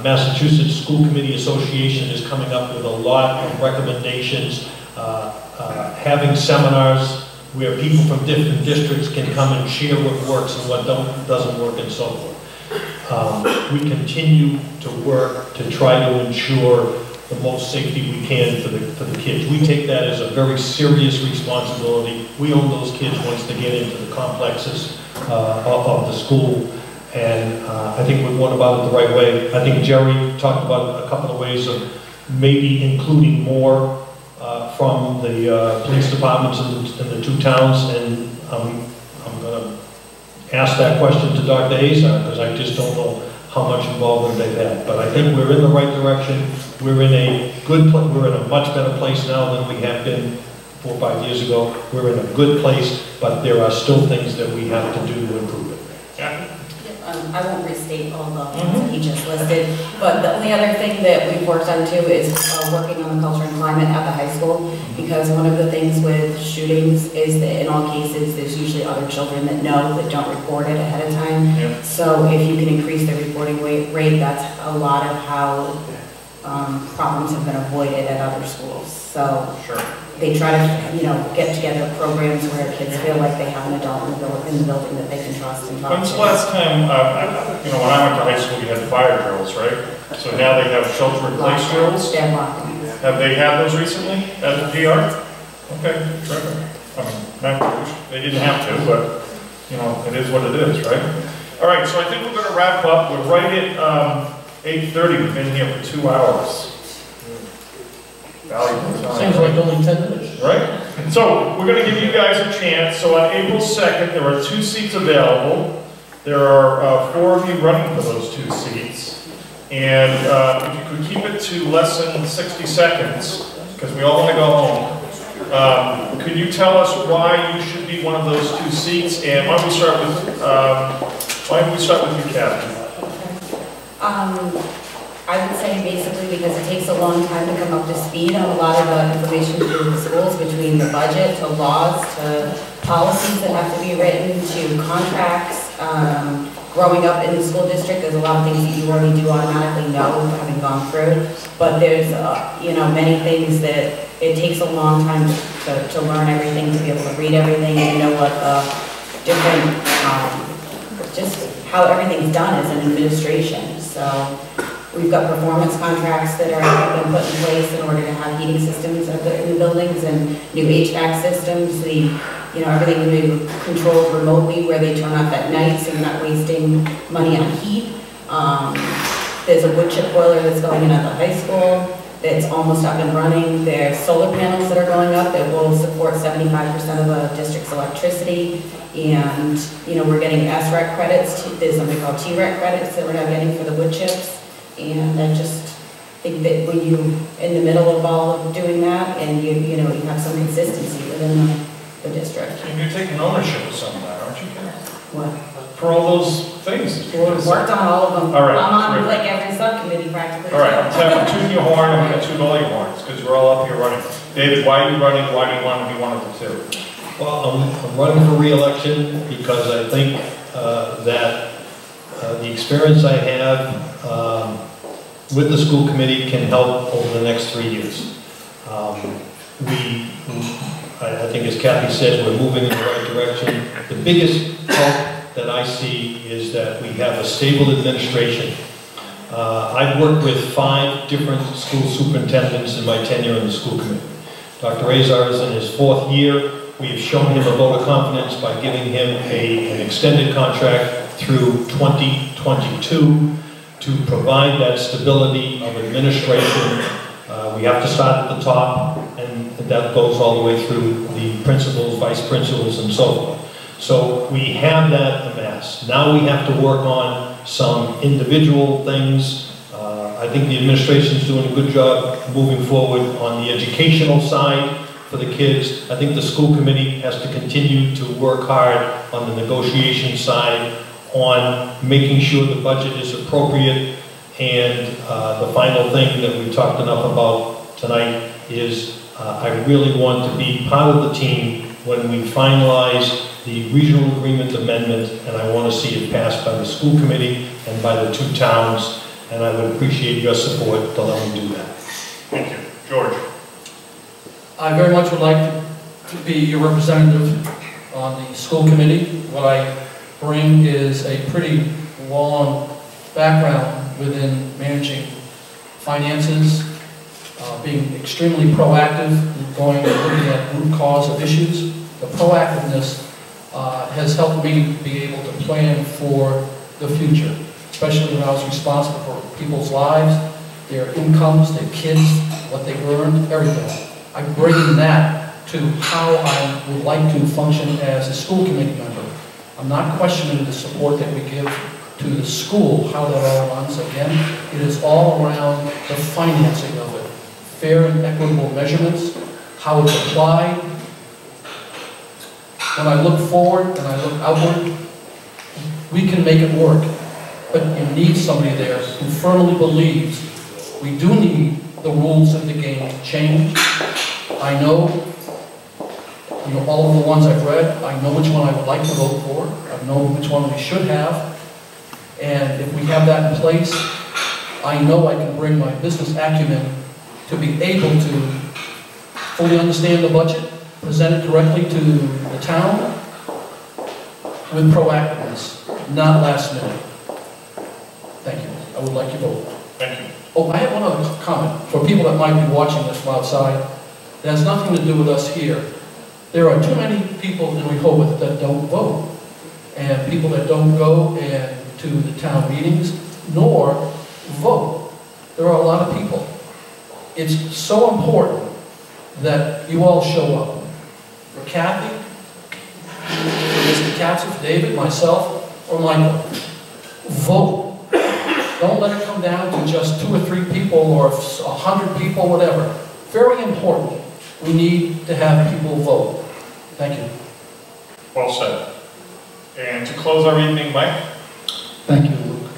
Massachusetts School Committee Association, is coming up with a lot of recommendations, having seminars where people from different districts can come and share what works and what doesn't work and so forth. We continue to work to try to ensure the most safety we can for the kids. We take that as a very serious responsibility. We own those kids once they get into the complexes of the school. And I think we're going about it the right way. I think Jerry talked about a couple of ways of maybe including more from the police departments in the two towns. And I'm going to ask that question to Dr. Azar, because I just don't know how much involvement they've had. But I think we're in the right direction. We're in a good place. We're in a much better place now than we have been 4 or 5 years ago. We're in a good place, but there are still things that we have to do to improve it. Yeah. I won't restate all the ones that he just listed, but the only other thing that we've worked on too is working on the culture and climate at the high school, because one of the things with shootings is that in all cases there's usually other children that know that don't report it ahead of time. Yeah. So if you can increase the reporting rate, that's a lot of how problems have been avoided at other schools. So Sure. they try to, get together programs where kids feel like they have an adult in the building that they can trust and talk to. When's the last time, when I went to high school, you had fire drills, right? So now they have shelter-in-place drills. They're locked. Have they had those recently at the PR? Okay, terrific. I mean, they didn't have to, but, it is what it is, right? All right, so I think we're going to wrap up. We're right at 8:30. We've been here for 2 hours. Valuable time. Seems like only 10 minutes. Right? So we're going to give you guys a chance. So on April 2nd, there are 2 seats available. There are 4 of you running for those 2 seats. And if you could keep it to less than 60 seconds, because we all want to go home, could you tell us why you should be one of those 2 seats? And why don't we start with you, Kathy? I would say basically because it takes a long time to come up to speed on a lot of the information to do with the schools, between the budget to laws to policies that have to be written to contracts. Growing up in the school district, there's a lot of things that you already do automatically know, having gone through. But there's, many things that it takes a long time to learn everything, to be able to read everything, and know what the different, just how everything's done as an administration. So we've got performance contracts that are been put in place in order to have heating systems in the buildings and new HVAC systems. Everything can be controlled remotely where they turn off at night, so you're not wasting money on heat. There's a wood chip boiler that's going in at the high school that's almost up and running. There's solar panels that are going up that will support 75% of the district's electricity. And, we're getting SREC credits. There's something called TREC credits that we're now getting for the wood chips. And I just think that when you, in the middle of all of doing that, and you have some consistency within the district. And you're taking ownership of some of that, aren't you, Kathy? What? For all those things. We've worked on all of them. All right, I'm on terrific. like every subcommittee practically. All right, let's have a toot your horn and we're going to toot all your horns, because we're all up here running. David, why are you running? Why do you want to be one of the 2? Well, I'm running for re-election because I think that the experience I have with the school committee can help over the next 3 years. I think as Kathy said, we're moving in the right direction. The biggest help that I see is that we have a stable administration. I've worked with 5 different school superintendents in my tenure in the school committee. Dr. Azar is in his 4th year. We have shown him a vote of confidence by giving him an extended contract through 2022 to provide that stability of administration. We have to start at the top, and that goes all the way through the principals, vice principals, and so forth. So we have that amassed. Now we have to work on some individual things. I think the administration is doing a good job moving forward on the educational side for the kids. I think the school committee has to continue to work hard on the negotiation side, on making sure the budget is appropriate. And the final thing that we talked enough about tonight is I really want to be part of the team when we finalize the regional agreement amendment, and I want to see it passed by the school committee and by the two towns, and I would appreciate your support to let me do that. Thank you. George? I very much would like to be your representative on the school committee. What I bring is a pretty long background within managing finances, being extremely proactive, going and looking at root cause of issues. The proactiveness has helped me be able to plan for the future, especially when I was responsible for people's lives, their incomes, their kids, what they earned, everything. I bring that to how I would like to function as a school committee member. I'm not questioning the support that we give to the school, how that all runs. Again, it is all around the financing of it. Fair and equitable measurements, how it's applied. When I look forward and I look outward, we can make it work. But you need somebody there who firmly believes we do need the rules of the game changed. I know all of the ones I've read. I know which one I would like to vote for. I know which one we should have. And if we have that in place, I know I can bring my business acumen to be able to fully understand the budget, present it correctly to the town with proactiveness, not last minute. Thank you. I would like your vote. Thank you. Oh, I have one other comment for people that might be watching this from outside. It has nothing to do with us here. There are too many people in Rehoboth that don't vote, and people that don't go to the town meetings, nor vote. There are a lot of people. It's so important that you all show up. For Kathy, for Mr. Katzif, David, myself, or Michael, vote. Don't let it come down to just 2 or 3 people or 100 people, whatever. Very important. We need to have people vote. Thank you. Well said. And to close our evening, Mike? Thank you, Luke.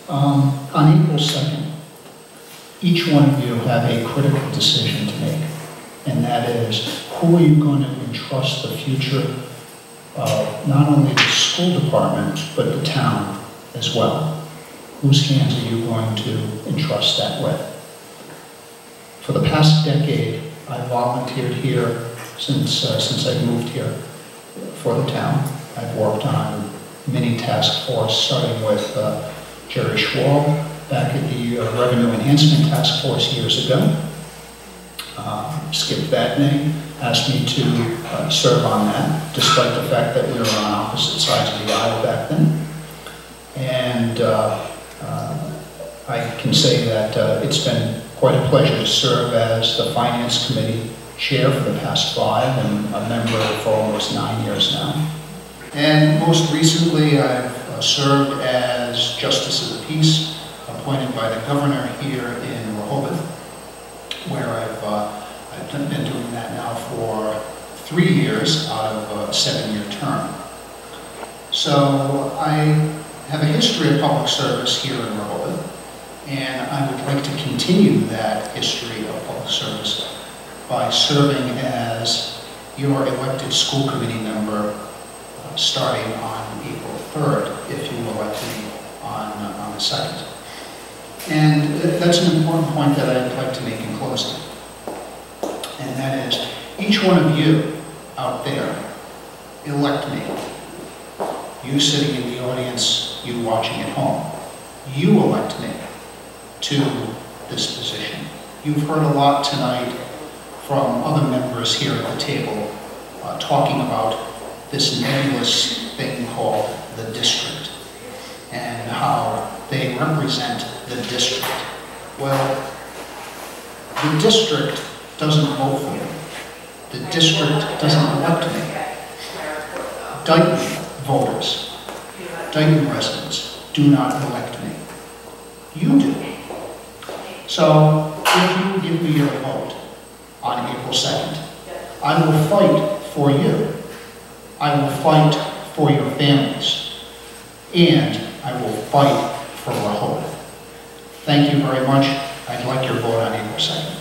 On April 2nd, each one of you have a critical decision to make, and that is, who are you going to entrust the future of not only the school department, but the town as well? Whose hands are you going to entrust that with? For the past decade, I've volunteered here since I moved here for the town. I've worked on many task force, starting with Jerry Schwab back at the Revenue Enhancement Task Force years ago. Skip Batney asked me to serve on that, despite the fact that we were on opposite sides of the aisle back then. And I can say that it's been quite a pleasure to serve as the Finance Committee Chair for the past 5 and a member for almost 9 years now. And most recently, I've served as Justice of the Peace, appointed by the Governor here in Rehoboth, where I've been doing that now for 3 years out of a 7-year term. So I have a history of public service here in Rehoboth, and I would like to continue that history of public service by serving as your elected school committee member starting on April 3rd, if you elect me on the 2nd. And that's an important point that I'd like to make in closing. And that is, each one of you out there, elect me. You sitting in the audience, you watching at home, you elect me to this position. You've heard a lot tonight from other members here at the table talking about this nebulous thing called the district and how they represent the district. Well, the district doesn't vote for me. The district doesn't elect me. Dayton voters, Dayton residents do not elect me. You do. So if you give me your vote on April 2nd, I will fight for you. I will fight for your families. And I will fight for Rehoboth. Thank you very much. I'd like your vote on April 2nd.